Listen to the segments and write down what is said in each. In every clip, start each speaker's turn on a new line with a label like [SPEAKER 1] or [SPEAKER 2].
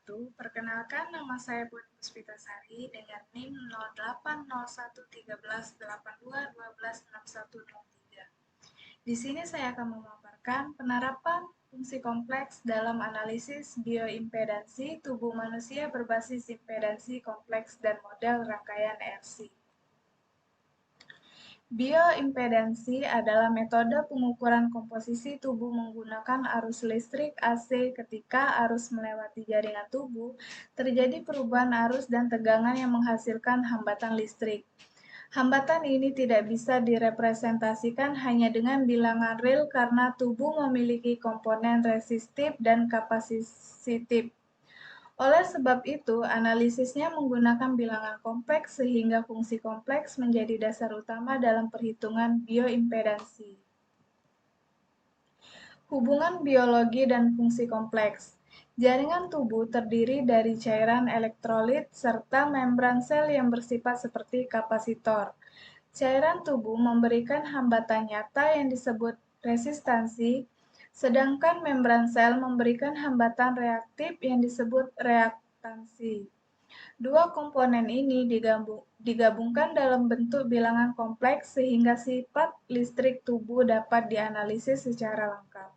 [SPEAKER 1] wabarakatuh. Perkenalkan, nama saya Putri Puspitasari dengan NIM 08011382126103. Di sini saya akan memaparkan penerapan fungsi kompleks dalam analisis bioimpedansi tubuh manusia berbasis impedansi kompleks dan model rangkaian RC. Bioimpedansi adalah metode pengukuran komposisi tubuh menggunakan arus listrik AC ketika arus melewati jaringan tubuh, terjadi perubahan arus dan tegangan yang menghasilkan hambatan listrik. Hambatan ini tidak bisa direpresentasikan hanya dengan bilangan real karena tubuh memiliki komponen resistif dan kapasitif. Oleh sebab itu, analisisnya menggunakan bilangan kompleks sehingga fungsi kompleks menjadi dasar utama dalam perhitungan bioimpedansi. Hubungan biologi dan fungsi kompleks. Jaringan tubuh terdiri dari cairan elektrolit serta membran sel yang bersifat seperti kapasitor. Cairan tubuh memberikan hambatan nyata yang disebut resistansi, sedangkan membran sel memberikan hambatan reaktif yang disebut reaktansi. Dua komponen ini digabungkan dalam bentuk bilangan kompleks sehingga sifat listrik tubuh dapat dianalisis secara lengkap.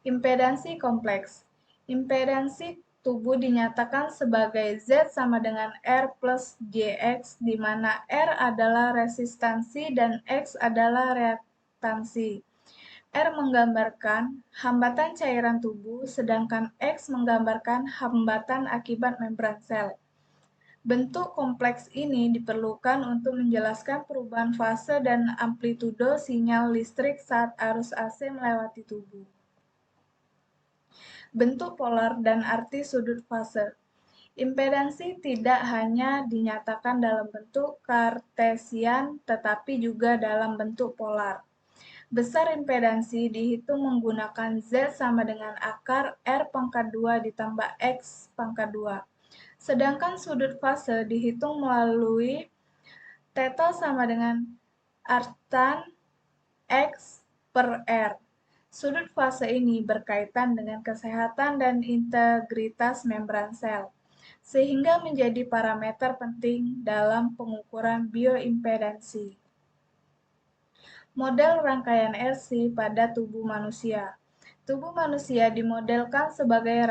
[SPEAKER 1] Impedansi kompleks. Impedansi tubuh dinyatakan sebagai Z sama dengan R plus JX, di mana R adalah resistansi dan X adalah reaktansi. R menggambarkan hambatan cairan tubuh, sedangkan X menggambarkan hambatan akibat membran sel. Bentuk kompleks ini diperlukan untuk menjelaskan perubahan fase dan amplitudo sinyal listrik saat arus AC melewati tubuh. Bentuk polar dan arti sudut fase. Impedansi tidak hanya dinyatakan dalam bentuk kartesian, tetapi juga dalam bentuk polar. Besar impedansi dihitung menggunakan Z sama dengan akar R pangkat 2 ditambah X pangkat 2. Sedangkan sudut fase dihitung melalui θ sama dengan artan X per R. Sudut fase ini berkaitan dengan kesehatan dan integritas membran sel, sehingga menjadi parameter penting dalam pengukuran bioimpedansi. Model rangkaian RC pada tubuh manusia. Tubuh manusia dimodelkan sebagai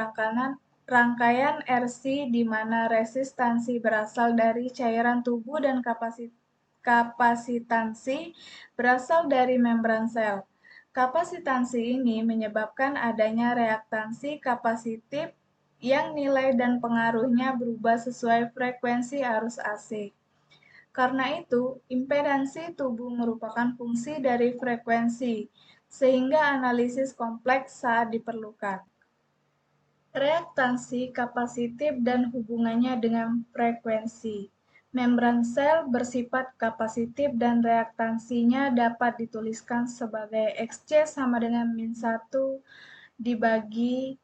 [SPEAKER 1] rangkaian RC di mana resistansi berasal dari cairan tubuh dan kapasitansi berasal dari membran sel. Kapasitansi ini menyebabkan adanya reaktansi kapasitif yang nilai dan pengaruhnya berubah sesuai frekuensi arus AC. Karena itu, impedansi tubuh merupakan fungsi dari frekuensi, sehingga analisis kompleks saat diperlukan. Reaktansi kapasitif dan hubungannya dengan frekuensi. Membran sel bersifat kapasitif dan reaktansinya dapat dituliskan sebagai Xc sama dengan -1 dibagi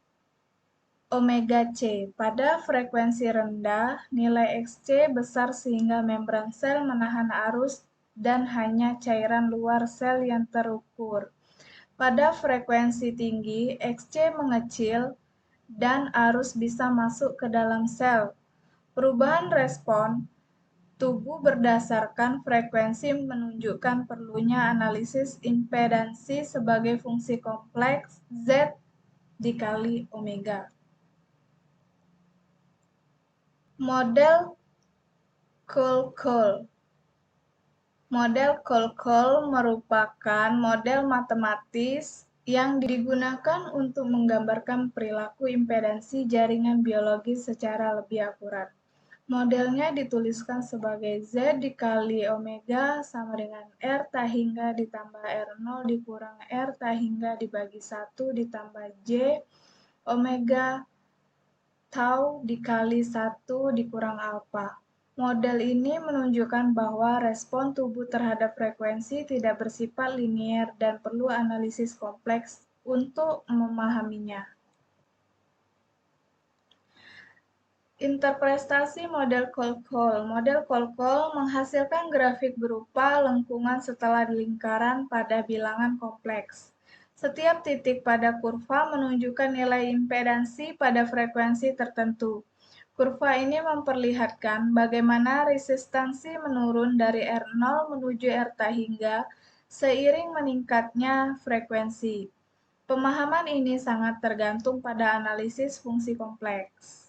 [SPEAKER 1] omega C. Pada frekuensi rendah, nilai Xc besar sehingga membran sel menahan arus dan hanya cairan luar sel yang terukur. Pada frekuensi tinggi, Xc mengecil dan arus bisa masuk ke dalam sel. Perubahan respon tubuh berdasarkan frekuensi menunjukkan perlunya analisis impedansi sebagai fungsi kompleks Z dikali omega. Model Kolkol. Model Kolkol merupakan model matematis yang digunakan untuk menggambarkan perilaku impedansi jaringan biologis secara lebih akurat. Modelnya dituliskan sebagai Z dikali omega sama dengan R tak hingga ditambah R0 dikurang R tak hingga dibagi 1 ditambah J omega tau dikali 1 dikurang alfa. Model ini menunjukkan bahwa respon tubuh terhadap frekuensi tidak bersifat linier dan perlu analisis kompleks untuk memahaminya. Interpretasi model Kolkol. Model Kolkol menghasilkan grafik berupa lengkungan setelah lingkaran pada bilangan kompleks. Setiap titik pada kurva menunjukkan nilai impedansi pada frekuensi tertentu. Kurva ini memperlihatkan bagaimana resistansi menurun dari R0 menuju R hingga seiring meningkatnya frekuensi. Pemahaman ini sangat tergantung pada analisis fungsi kompleks.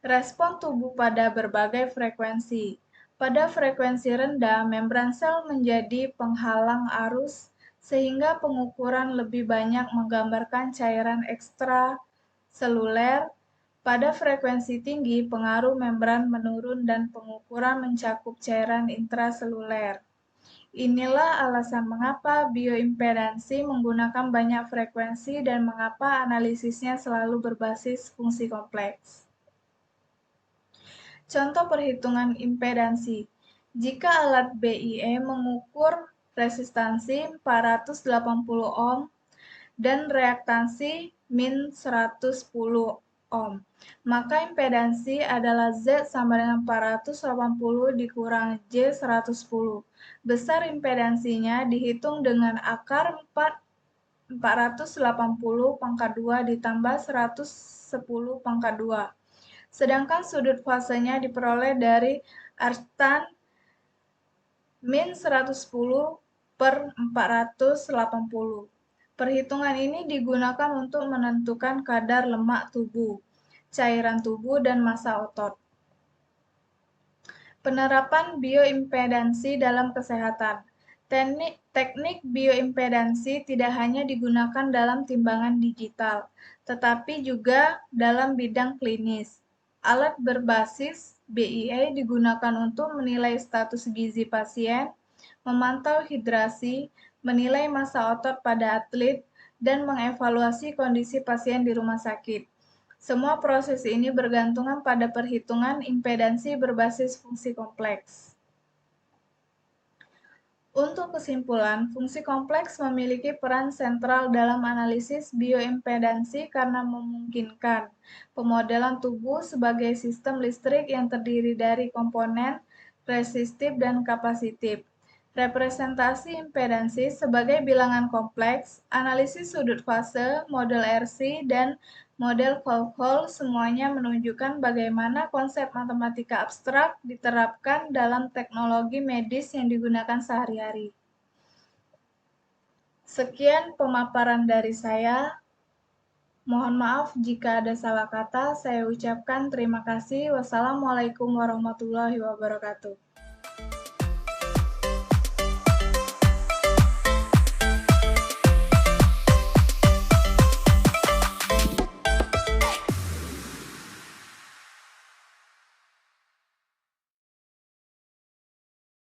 [SPEAKER 1] Respon tubuh pada berbagai frekuensi. Pada frekuensi rendah, membran sel menjadi penghalang arus sehingga pengukuran lebih banyak menggambarkan cairan ekstraseluler. Pada frekuensi tinggi, pengaruh membran menurun dan pengukuran mencakup cairan intraseluler. Inilah alasan mengapa bioimpedansi menggunakan banyak frekuensi dan mengapa analisisnya selalu berbasis fungsi kompleks. Contoh perhitungan impedansi. Jika alat BIE mengukur resistansi 480 ohm dan reaktansi min 110 ohm, maka impedansi adalah Z sama dengan 480 dikurang J 110. Besar impedansinya dihitung dengan akar 480 pangkat 2 ditambah 110 pangkat 2. Sedangkan sudut fasenya diperoleh dari arstan min 110 per 480. Perhitungan ini digunakan untuk menentukan kadar lemak tubuh, cairan tubuh, dan massa otot. Penerapan bioimpedansi dalam kesehatan. Teknik bioimpedansi tidak hanya digunakan dalam timbangan digital, tetapi juga dalam bidang klinis. Alat berbasis BIE digunakan untuk menilai status gizi pasien, memantau hidrasi, menilai massa otot pada atlet, dan mengevaluasi kondisi pasien di rumah sakit. Semua proses ini bergantungan pada perhitungan impedansi berbasis fungsi kompleks. Untuk kesimpulan, fungsi kompleks memiliki peran sentral dalam analisis bioimpedansi karena memungkinkan pemodelan tubuh sebagai sistem listrik yang terdiri dari komponen resistif dan kapasitif. Representasi impedansi sebagai bilangan kompleks, analisis sudut fase, model RC, dan model Volkow semuanya menunjukkan bagaimana konsep matematika abstrak diterapkan dalam teknologi medis yang digunakan sehari-hari. Sekian pemaparan dari saya. Mohon maaf jika ada salah kata. Saya ucapkan terima kasih. Wassalamualaikum warahmatullahi wabarakatuh.